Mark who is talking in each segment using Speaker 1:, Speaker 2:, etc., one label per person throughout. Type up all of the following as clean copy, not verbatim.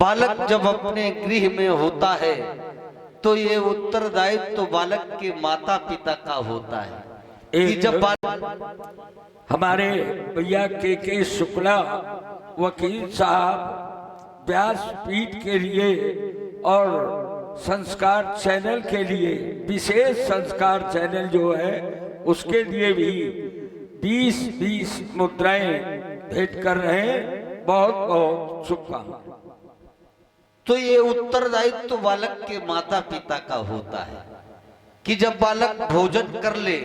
Speaker 1: बालक जब अपने गृह में होता है तो ये उत्तरदायित्व तो बालक के माता पिता का होता है कि जब
Speaker 2: हमारे भैया के शुक्ला वकील साहब व्यासपीठ के लिए और संस्कार चैनल के लिए, विशेष संस्कार चैनल जो है उसके लिए भी 20-20 मुद्राएं भेंट कर रहे हैं। बहुत बहुत शुभकामनाएं।
Speaker 1: तो ये उत्तरदायित्व तो बालक के माता पिता का होता है कि जब बालक भोजन कर ले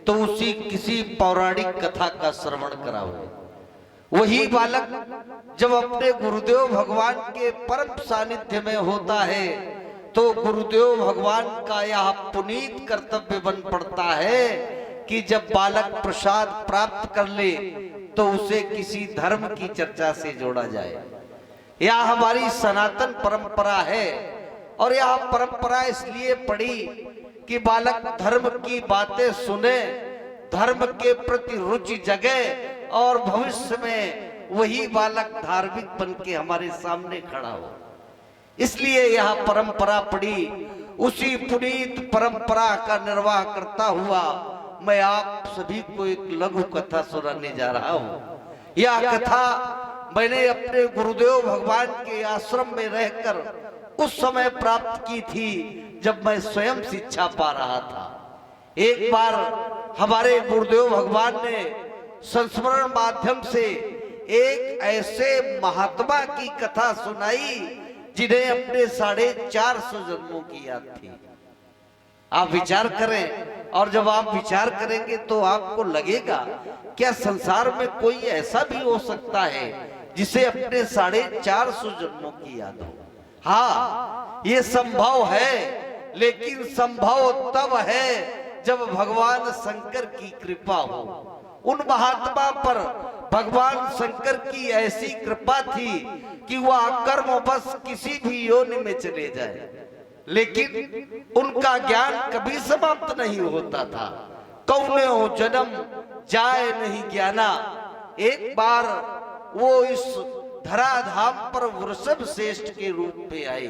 Speaker 1: तो उसी किसी पौराणिक कथा का श्रवण कराओ। वही बालक जब अपने गुरुदेव भगवान के परम सानिध्य में होता है तो गुरुदेव भगवान का यह पुनीत कर्तव्य बन पड़ता है कि जब बालक प्रसाद प्राप्त कर ले तो उसे किसी धर्म की चर्चा से जोड़ा जाए। यह हमारी सनातन परंपरा है और यह परंपरा इसलिए पड़ी कि बालक धर्म की बातें सुने, धर्म के प्रति रुचि जगे और भविष्य में वही बालक धार्मिक बन के हमारे सामने खड़ा हो। इसलिए यह परंपरा पड़ी। उसी पुनीत परंपरा का निर्वाह करता हुआ मैं आप सभी को एक लघु कथा सुनाने जा रहा हूं। यह कथा मैंने अपने गुरुदेव भगवान के आश्रम में रहकर उस समय प्राप्त की थी जब मैं स्वयं शिक्षा पा रहा था। एक बार हमारे गुरुदेव भगवान ने संस्मरण माध्यम से एक ऐसे महात्मा की कथा सुनाई जिन्हें अपने 450 जन्मों की याद थी। आप विचार करें और जब आप विचार करेंगे तो आपको लगेगा क्या संसार में कोई ऐसा भी हो सकता है जिसे अपने 450 जन्मों की याद हो। हाँ, ये संभव है, लेकिन संभव तब है जब भगवान शंकर की कृपा हो। उन महात्मा पर भगवान शंकर की ऐसी कृपा थी कि वह कर्मवश किसी भी योनि में चले जाए, लेकिन उनका ज्ञान कभी समाप्त नहीं होता था। कौने हो जन्म जाए नहीं ज्ञाना। एक बार वो इस धराधाम पर वृषभ श्रेष्ठ के रूप में आए,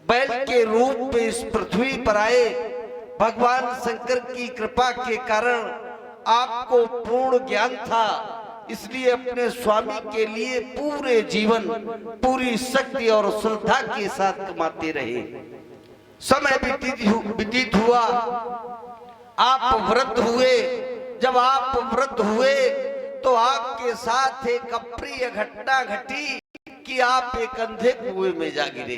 Speaker 1: बैल के रूप में इस पृथ्वी पर आए। भगवान शंकर की कृपा के कारण आपको पूर्ण ज्ञान था, इसलिए अपने स्वामी के लिए पूरे जीवन पूरी शक्ति और श्रद्धा के साथ कमाते रहे। समय व्यतीत हुआ, आप वृद्ध हुए। जब आप वृद्ध हुए तो आपके साथ एक अप्रिय घटना घटी कि आप एक अंधे कुएं में जा गिरे।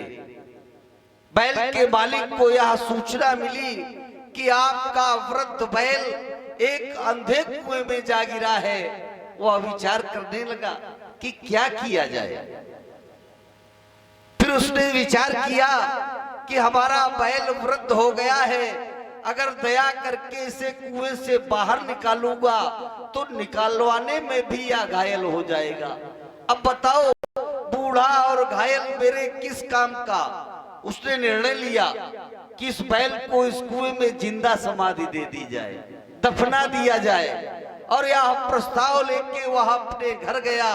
Speaker 1: बैल के मालिक को यह सूचना मिली कि आपका वृद्ध बैल एक अंधे कुएं में जा गिरा है। वह विचार करने लगा कि क्या किया जाए। फिर उसने विचार किया कि हमारा बैल वृद्ध हो गया है, अगर दया करके इसे कुएं से बाहर निकालूंगा तो निकालवाने में भी यह घायल हो जाएगा। अब बताओ बूढ़ा और घायल मेरे किस काम का। उसने निर्णय लिया कि इस बैल को इस कुएं में जिंदा समाधि दे दी जाए, दफना दिया जाए। और यह प्रस्ताव लेके वह अपने घर गया।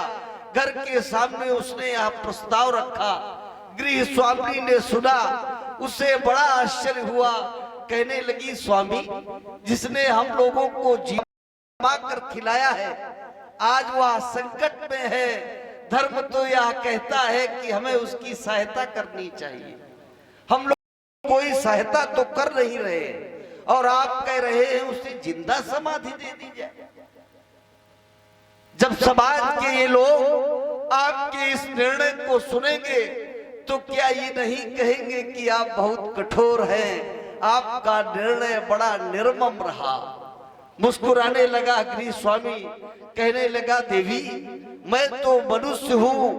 Speaker 1: घर के सामने उसने यह प्रस्ताव रखा। गृह स्वामी ने सुना, उसे बड़ा आश्चर्य हुआ। कहने लगी, स्वामी, जिसने हम लोगों को जीवा कर खिलाया है आज वह संकट में है। धर्म तो यह कहता है कि हमें उसकी सहायता करनी चाहिए। हम लोग कोई सहायता तो कर नहीं रहे और आप कह रहे हैं उसे जिंदा समाधि दे दी जाए। जब समाज के ये लोग आपके इस निर्णय को सुनेंगे तो क्या ये नहीं कहेंगे कि आप बहुत कठोर हैं, आपका निर्णय बड़ा निर्मम रहा। मुस्कुराने लगा गृह स्वामी, कहने लगा, देवी मैं तो मनुष्य हूं,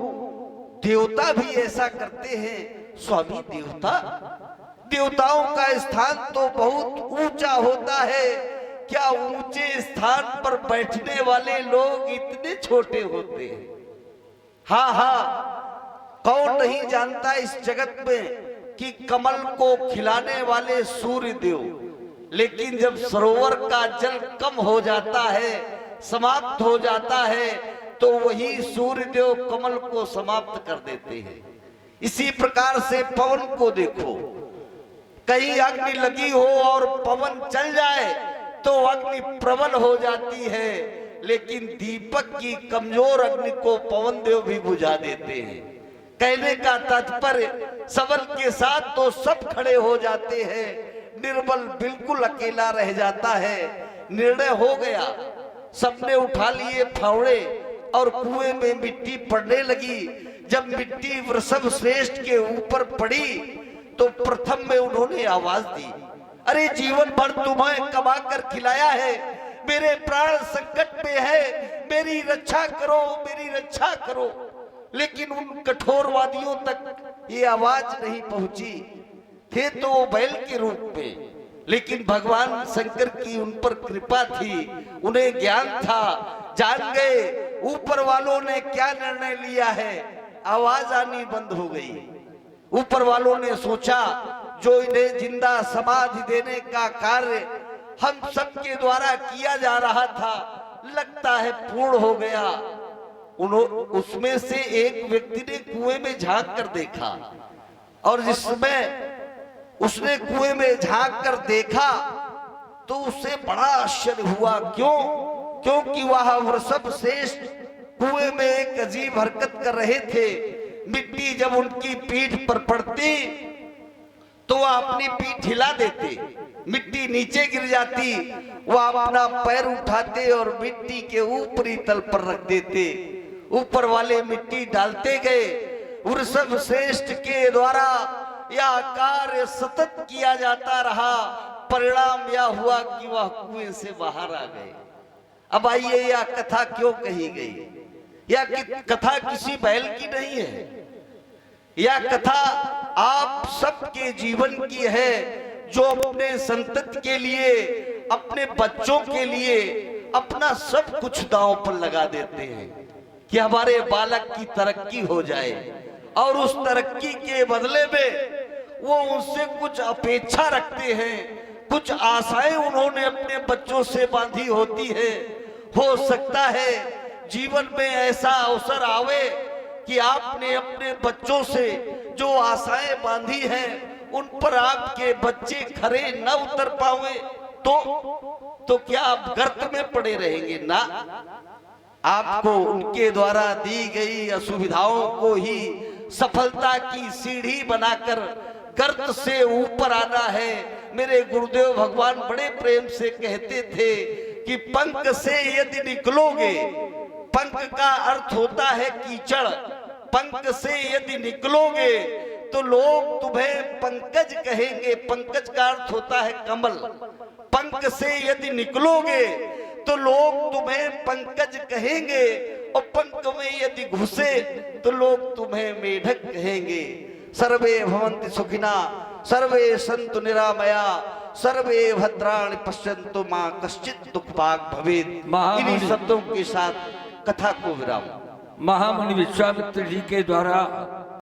Speaker 1: देवता भी ऐसा करते हैं। स्वामी, देवताओं का स्थान तो बहुत ऊंचा होता है, क्या ऊंचे स्थान पर बैठने वाले लोग इतने छोटे होते हैं। हाँ हाँ, कौन नहीं जानता इस जगत में कि कमल को खिलाने वाले सूर्य देव, लेकिन जब सरोवर का जल कम हो जाता है, समाप्त हो जाता है, तो वही सूर्य देव कमल को समाप्त कर देते हैं। इसी प्रकार से पवन को देखो, कहीं अग्नि लगी हो और पवन चल जाए तो अग्नि प्रबल हो जाती है, लेकिन दीपक की कमजोर अग्नि को पवन देव भी बुझा देते हैं। कहने का तात्पर्य सबल के साथ तो सब खड़े हो जाते हैं, निर्बल बिल्कुल अकेला रह जाता है। निर्णय हो गया, सबने उठा लिए फावड़े और कुएं में मिट्टी पड़ने लगी। जब मिट्टी वृषभ श्रेष्ठ के ऊपर पड़ी तो प्रथम में उन्होंने आवाज दी, अरे जीवन भर तुम्हें कमा कर खिलाया है, मेरे प्राण संकट में है, मेरी रक्षा करो, मेरी रक्षा करो। लेकिन उन कठोरवादियों तक ये आवाज नहीं पहुंची। थे तो वो बैल के रूप में, लेकिन भगवान शंकर की उन पर कृपा थी, उन्हें ज्ञान था, जान गए ऊपर वालों ने क्या निर्णय लिया है। आवाज आनी बंद हो गई। ऊपर वालों ने सोचा जो इन्हें जिंदा समाधि देने का कार्य हम सबके द्वारा किया जा रहा था, लगता है पूर्ण हो गया। उसमें से एक व्यक्ति ने कुएं में झांक कर देखा, और जिसमें उसने कुएं में झांक कर देखा तो उसे बड़ा आश्चर्य हुआ। क्यों? क्योंकि वह वृषभ श्रेष्ठ कुएं में एक अजीब हरकत कर रहे थे। मिट्टी जब उनकी पीठ पर पड़ती तो वह अपनी पीठ हिला देते, मिट्टी नीचे गिर जाती, वह अपना पैर उठाते और मिट्टी के ऊपरी तल पर रख देते। ऊपर वाले मिट्टी डालते गए। वृषभ श्रेष्ठ के द्वारा यह कार्य सतत किया जाता रहा। परिणाम यह हुआ कि वह कुएं से बाहर आ गए। अब आइए, यह कथा क्यों कही गई? यह कथा किसी बैल की नहीं है, यह कथा आप सबके जीवन की है, जो अपने संतति के लिए, अपने बच्चों के लिए अपना सब कुछ दांव पर लगा देते हैं कि हमारे बालक की तरक्की हो जाए, और उस तरक्की के बदले में वो उनसे कुछ अपेक्षा रखते हैं, कुछ आशाएं उन्होंने अपने बच्चों से बांधी होती है। हो सकता है जीवन में ऐसा अवसर आवे कि आपने अपने बच्चों से जो आशाएं बांधी हैं उन पर आपके बच्चे खरे न उतर पाए तो क्या आप गर्त में पड़े रहेंगे? ना, आपको उनके द्वारा दी गई असुविधाओं को ही सफलता की सीढ़ी बनाकर गर्त से ऊपर आना है। मेरे गुरुदेव भगवान बड़े प्रेम से कहते थे कि पंख से यदि निकलोगे, पंख का अर्थ होता है कीचड़, पंख से यदि निकलोगे तो लोग तुम्हें पंकज कहेंगे, पंकज का अर्थ होता है कमल। पंख से यदि निकलोगे तो लोग तुम्हें पंकज कहेंगे, और पंख में यदि घुसे तो लोग तुम्हें मेढक कहेंगे। सर्वे भवन्ति सुखिना, सर्वे सन्तु निरामया, सर्वे भद्राणि पश्यन्तु मा कश्चित् दुःख भाग् भवेत्। इन्हीं शब्दों के साथ कथा को विराम।
Speaker 2: महामुनि विश्वामित्र जी के द्वारा